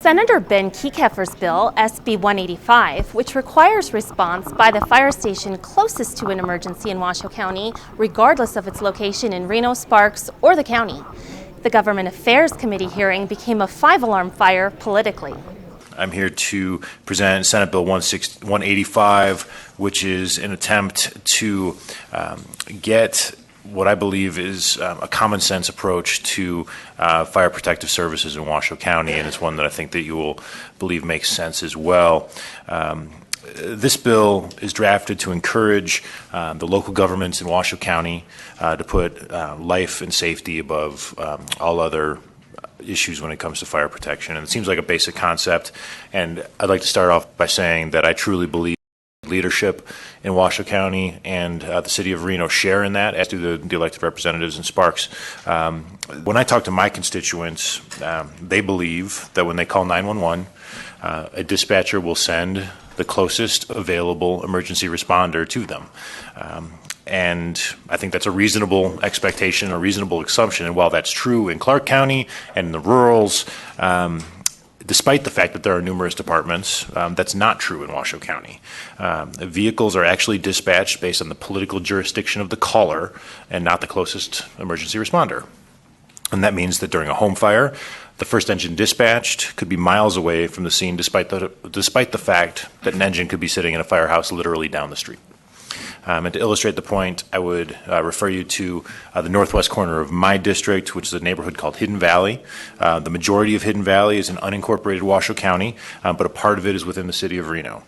Senator Ben Kekeffer's bill, SB185, which requires response by the fire station closest to an emergency in Washoe County, regardless of its location in Reno, Sparks, or the county. The Government Affairs Committee hearing became a 5-alarm fire politically. I'm here to present Senate Bill 185, which is an attempt to get what I believe is a common sense approach to fire protective services in Washoe County, and it's one that I think that you will believe makes sense as well. This bill is drafted to encourage the local governments in Washoe County to put life and safety above all other issues when it comes to fire protection. And it seems like a basic concept, and I'd like to start off by saying that I truly believe leadership in Washoe County and the city of Reno share in that, as do the elected representatives in Sparks. When I talk to my constituents, they believe that when they call 911, a dispatcher will send the closest available emergency responder to them. And I think that's a reasonable expectation, a reasonable assumption. And while that's true in Clark County and in the rurals, despite the fact that there are numerous departments, that's not true in Washoe County. Vehicles are actually dispatched based on the political jurisdiction of the caller and not the closest emergency responder. And that means that during a home fire, the first engine dispatched could be miles away from the scene, despite the fact that an engine could be sitting in a firehouse literally down the street. And to illustrate the point, I would refer you to the northwest corner of my district, which is a neighborhood called Hidden Valley. The majority of Hidden Valley is in unincorporated Washoe County, but a part of it is within the city of Reno.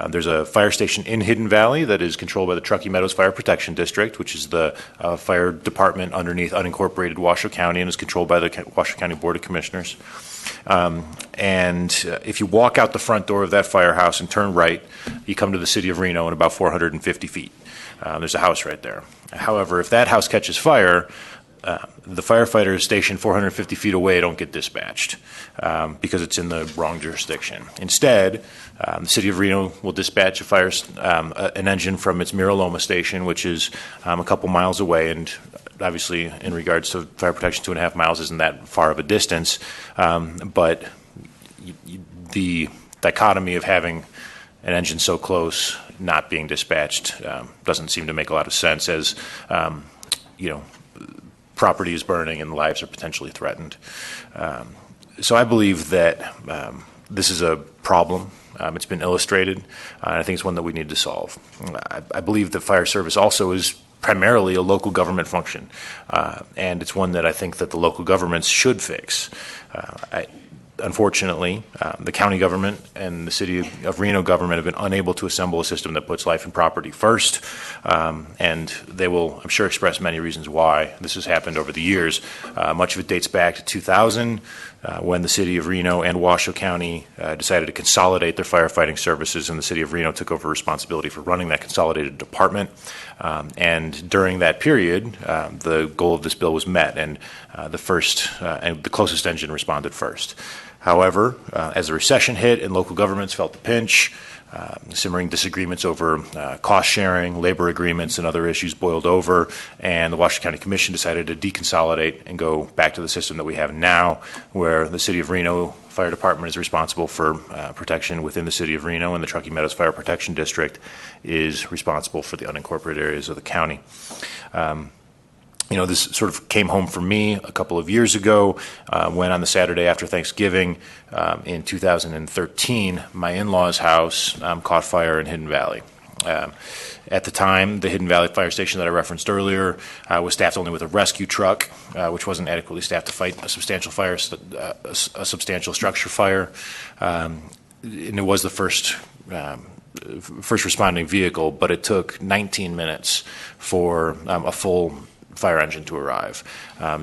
There's a fire station in Hidden Valley that is controlled by the Truckee Meadows Fire Protection District, which is the fire department underneath unincorporated Washoe County and is controlled by the Washoe County Board of Commissioners. And if you walk out the front door of that firehouse and turn right, you come to the city of Reno in about 450 feet. There's a house right there. However, if that house catches fire, the firefighters stationed 450 feet away don't get dispatched because it's in the wrong jurisdiction. Instead, the city of Reno will dispatch an engine from its Mira Loma station, which is a couple miles away, and obviously in regards to fire protection, 2.5 miles isn't that far of a distance, but the dichotomy of having an engine so close not being dispatched doesn't seem to make a lot of sense, as property is burning and lives are potentially threatened. So I believe that this is a problem. It's been illustrated, and I think it's one that we need to solve. I believe the fire service also is primarily a local government function, and it's one that I think that the local governments should fix. Unfortunately, the county government and the city of Reno government have been unable to assemble a system that puts life and property first, and they will, I'm sure, express many reasons why this has happened over the years. Much of it dates back to 2000, when the city of Reno and Washoe County decided to consolidate their firefighting services, and the city of Reno took over responsibility for running that consolidated department. And during that period, the goal of this bill was met, and the closest engine responded first. However, as the recession hit and local governments felt the pinch, simmering disagreements over cost sharing, labor agreements, and other issues boiled over, and the Washoe County Commission decided to deconsolidate and go back to the system that we have now, where the city of Reno Fire Department is responsible for protection within the city of Reno, and the Truckee Meadows Fire Protection District is responsible for the unincorporated areas of the county. This sort of came home for me a couple of years ago when on the Saturday after Thanksgiving in 2013, my in-laws' house caught fire in Hidden Valley. At the time, the Hidden Valley Fire Station that I referenced earlier was staffed only with a rescue truck, which wasn't adequately staffed to fight a substantial fire, a substantial structure fire. And it was the first responding vehicle, but it took 19 minutes for a full fire engine to arrive.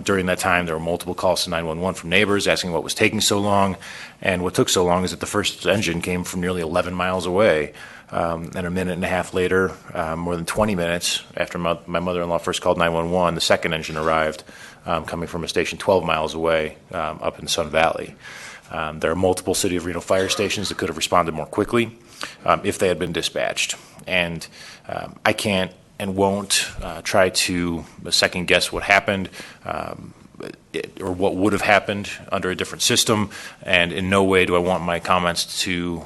During that time, there were multiple calls to 911 from neighbors asking what was taking so long, and what took so long is that the first engine came from nearly 11 miles away. And a minute and a half later, more than 20 minutes after my mother-in-law first called 911, the second engine arrived, coming from a station 12 miles away up in Sun Valley. There are multiple City of Reno fire stations that could have responded more quickly if they had been dispatched. And I can't and won't try to second guess what happened. or what would have happened under a different system, and in no way do I want my comments to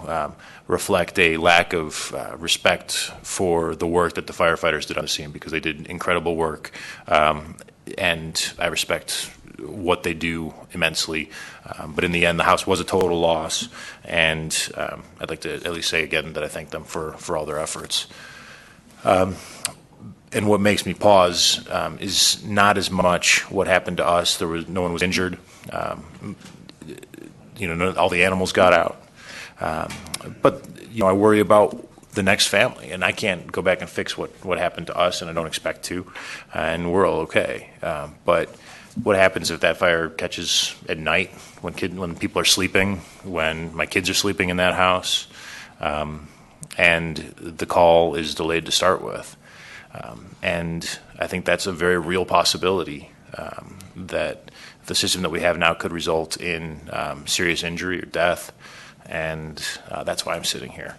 reflect a lack of respect for the work that the firefighters did on the scene, because they did incredible work, and I respect what they do immensely. But in the end, the house was a total loss, and I'd like to at least say again that I thank them for all their efforts. And what makes me pause is not as much what happened to us. No one was injured. All the animals got out. But I worry about the next family, and I can't go back and fix what happened to us, and I don't expect to. And we're all okay. But what happens if that fire catches at night when people are sleeping, when my kids are sleeping in that house, and the call is delayed to start with? And I think that's a very real possibility, that the system that we have now could result in serious injury or death, and that's why I'm sitting here.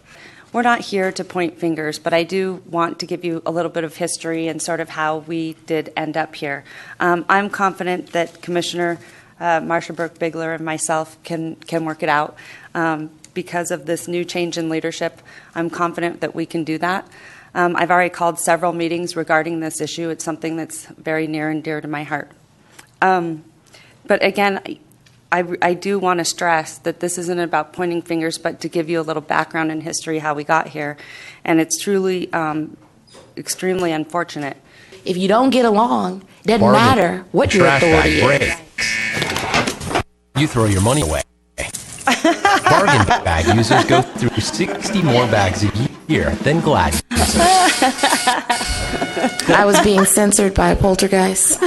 We're not here to point fingers, but I do want to give you a little bit of history and sort of how we did end up here. I'm confident that Commissioner Marsha Burke-Bigler and myself can work it out. Because of this new change in leadership, I'm confident that we can do that. I've already called several meetings regarding this issue. It's something that's very near and dear to my heart. But again, I do want to stress that this isn't about pointing fingers, but to give you a little background and history how we got here. And it's truly extremely unfortunate. If you don't get along, it doesn't matter what your authority is. You throw your money away. Bargain bag users go through 60 more bags a year than Glad users. I was being censored by a poltergeist.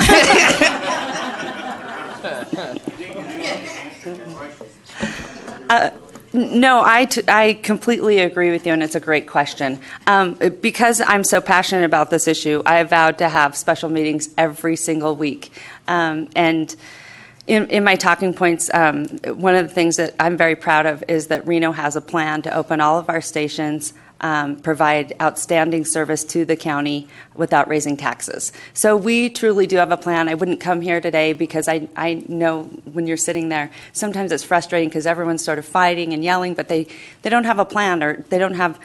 No, I completely agree with you, and it's a great question. Because I'm so passionate about this issue, I have vowed to have special meetings every single week. And in my talking points, one of the things that I'm very proud of is that Reno has a plan to open all of our stations, provide outstanding service to the county without raising taxes. So we truly do have a plan. I wouldn't come here today because I know when you're sitting there, sometimes it's frustrating because everyone's sort of fighting and yelling, but they don't have a plan, or they don't have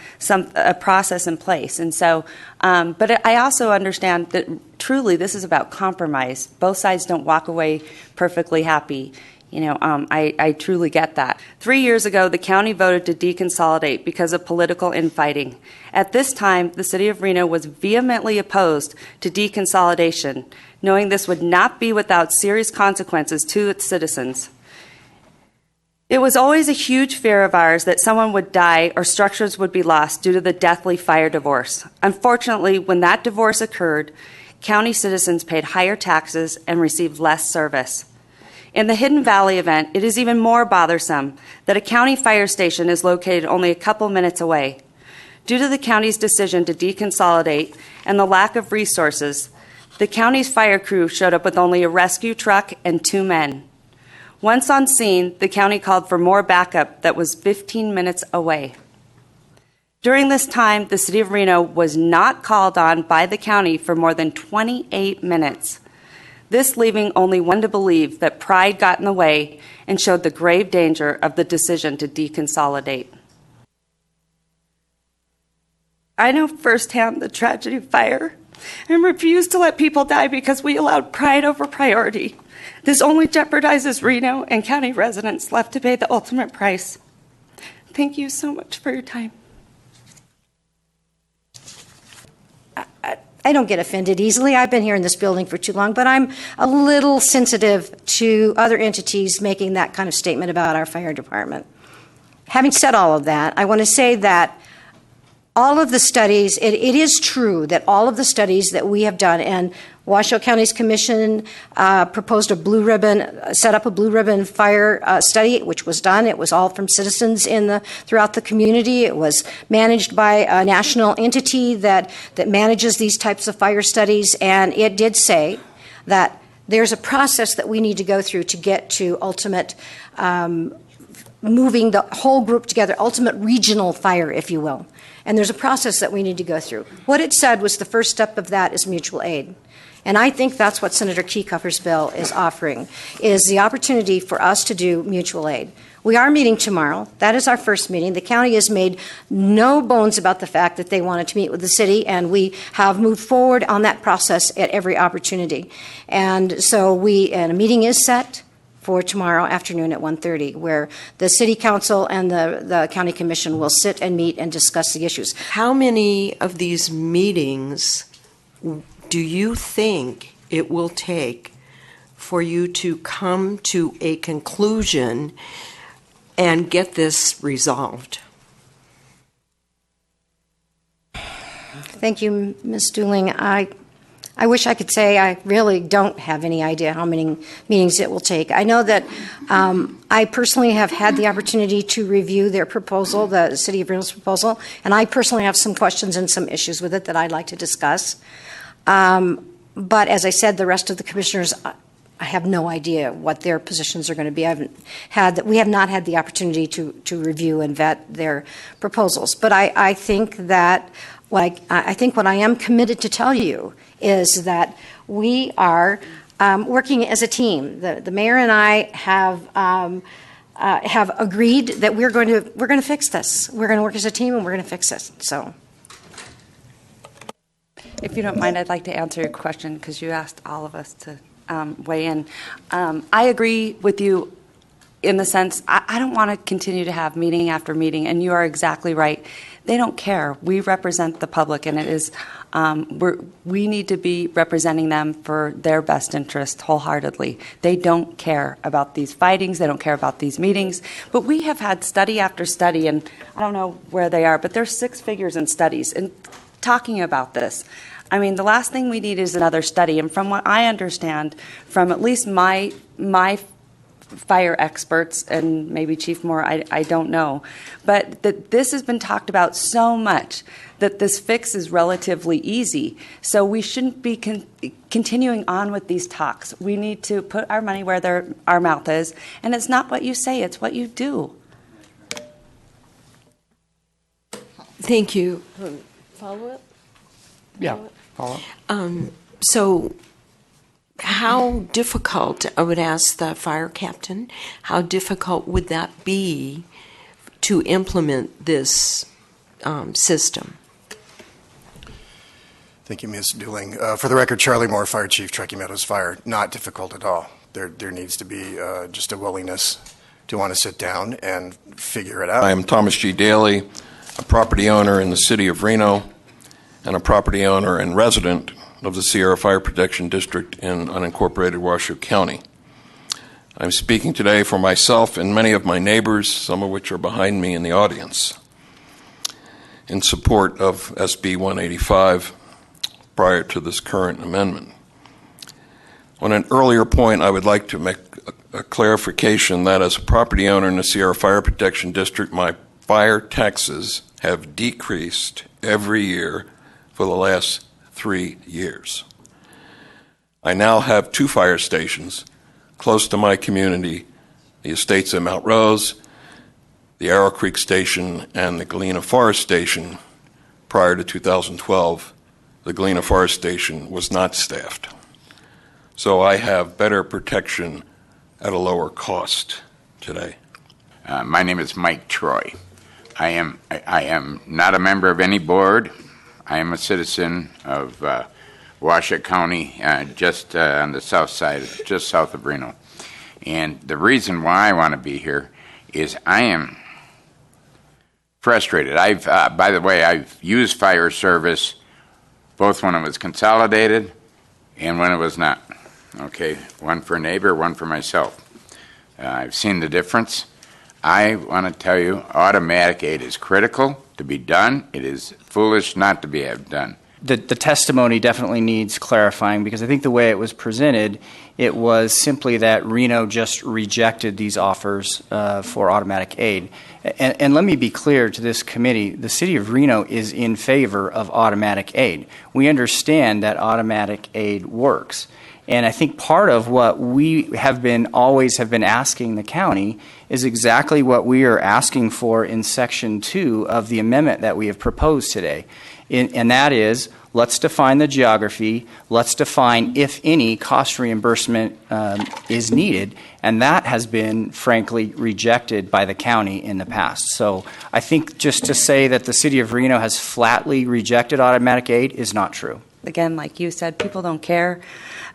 a process in place. And so, but I also understand that truly this is about compromise. Both sides don't walk away perfectly happy. I truly get that. 3 years ago, the county voted to deconsolidate because of political infighting. At this time, the city of Reno was vehemently opposed to deconsolidation, knowing this would not be without serious consequences to its citizens. It was always a huge fear of ours that someone would die or structures would be lost due to the deathly fire divorce. Unfortunately, when that divorce occurred, county citizens paid higher taxes and received less service. In the Hidden Valley event, it is even more bothersome that a county fire station is located only a couple minutes away. Due to the county's decision to deconsolidate and the lack of resources, the county's fire crew showed up with only a rescue truck and 2 men. Once on scene, the county called for more backup that was 15 minutes away. During this time, the city of Reno was not called on by the county for more than 28 minutes. This leaving only one to believe that pride got in the way and showed the grave danger of the decision to deconsolidate. I know firsthand the tragedy of fire and refuse to let people die because we allowed pride over priority. This only jeopardizes Reno and county residents left to pay the ultimate price. Thank you so much for your time. I don't get offended easily. I've been here in this building for too long, but I'm a little sensitive to other entities making that kind of statement about our fire department. Having said all of that, I want to say that all of the studies, it is true that all of the studies that we have done, and Washoe County's commission proposed a blue ribbon, set up a blue ribbon fire study, which was done. It was all from citizens throughout the community. It was managed by a national entity that manages these types of fire studies, and it did say that there's a process that we need to go through to get to ultimate moving the whole group together, ultimate regional fire, if you will. And there's a process that we need to go through. What it said was the first step of that is mutual aid. And I think that's what Senator Keycuffer's bill is offering, is the opportunity for us to do mutual aid. We are meeting tomorrow. That is our first meeting. The county has made no bones about the fact that they wanted to meet with the city, and we have moved forward on that process at every opportunity. And so a meeting is set for tomorrow afternoon at 1:30, where the City Council and the County Commission will sit and meet and discuss the issues. How many of these meetings do you think it will take for you to come to a conclusion and get this resolved? Thank you, Ms. Dooling. I wish I could say I really don't have any idea how many meetings it will take. I know that I personally have had the opportunity to review their proposal, the City of Reno's proposal, and I personally have some questions and some issues with it that I'd like to discuss. But as I said, the rest of the commissioners, I have no idea what their positions are going to be. We have not had the opportunity to review and vet their proposals. But I think that what I am committed to tell you is that we are working as a team. The mayor and I have agreed that we're going to fix this. We're going to work as a team, and we're going to fix this. So. If you don't mind, I'd like to answer your question because you asked all of us to weigh in. I agree with you in the sense I don't want to continue to have meeting after meeting, and you are exactly right. They don't care. We represent the public, and it is we need to be representing them for their best interest wholeheartedly. They don't care about these fightings. They don't care about these meetings. But we have had study after study, and I don't know where they are, but there's 6 figures in studies and talking about this. I mean, the last thing we need is another study. And from what I understand, from at least my fire experts, and maybe Chief Moore, I don't know, but that this has been talked about so much that this fix is relatively easy. So we shouldn't be continuing on with these talks. We need to put our money where our mouth is. And it's not what you say, it's what you do. Thank you. Follow-up? Yeah, follow-up. So how difficult, I would ask the fire captain, how difficult would that be to implement this system? Thank you, Ms. Dooling. For the record, Charlie Moore, Fire Chief, Truckee Meadows Fire. Not difficult at all. There needs to be just a willingness to want to sit down and figure it out. I am Thomas G. Daly, a property owner in the city of Reno and a property owner and resident of the Sierra Fire Protection District in unincorporated Washoe County. I'm speaking today for myself and many of my neighbors, some of which are behind me in the audience, in support of SB185 prior to this current amendment. On an earlier point, I would like to make a clarification that as a property owner in the Sierra Fire Protection District, my fire taxes have decreased every year for the last 3 years. I now have 2 fire stations close to my community, the estates at Mount Rose, the Arrow Creek Station, and the Galena Forest Station. Prior to 2012, the Galena Forest Station was not staffed. So I have better protection at a lower cost today. My name is Mike Troy. I am not a member of any board. I am a citizen of Washoe County, just on the south side, just south of Reno. And the reason why I want to be here is I am frustrated. By the way, I've used fire service both when it was consolidated and when it was not. Okay, one for a neighbor, one for myself. I've seen the difference. I want to tell you, automatic aid is critical to be done. It is foolish not to be done. The testimony definitely needs clarifying, because I think the way it was presented, it was simply that Reno just rejected these offers for automatic aid. And let me be clear to this committee, the city of Reno is in favor of automatic aid. We understand that automatic aid works. And I think part of what we always have been asking the county is exactly what we are asking for in Section 2 of the amendment that we have proposed today. And that is, let's define the geography, let's define, if any, cost reimbursement is needed, and that has been, frankly, rejected by the county in the past. So I think just to say that the City of Reno has flatly rejected automatic aid is not true. Again, like you said, people don't care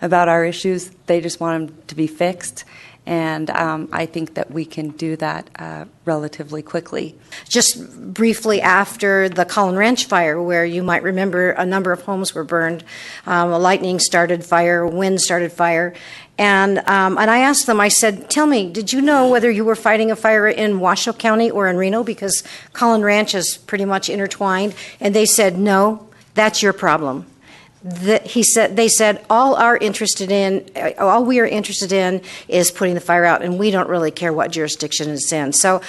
about our issues. They just want them to be fixed. And I think that we can do that relatively quickly. Just briefly after the Collin Ranch fire, where you might remember a number of homes were burned, a lightning started fire, wind started fire, and I asked them, I said, tell me, did you know whether you were fighting a fire in Washoe County or in Reno? Because Collin Ranch is pretty much intertwined. And they said, no, that's your problem. They said, all we are interested in is putting the fire out, and we don't really care what jurisdiction it's in. So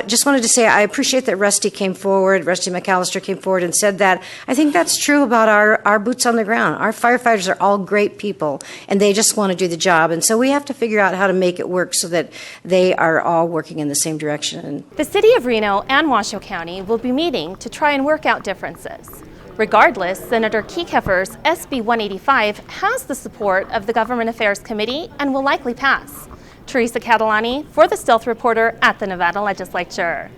just wanted to say I appreciate that Rusty McAllister came forward and said that. I think that's true about our boots on the ground. Our firefighters are all great people, and they just want to do the job. And so we have to figure out how to make it work so that they are all working in the same direction. The City of Reno and Washoe County will be meeting to try and work out differences. Regardless, Senator Kekeffer's SB185 has the support of the Government Affairs Committee and will likely pass. Teresa Catalani for the Stealth Reporter at the Nevada Legislature.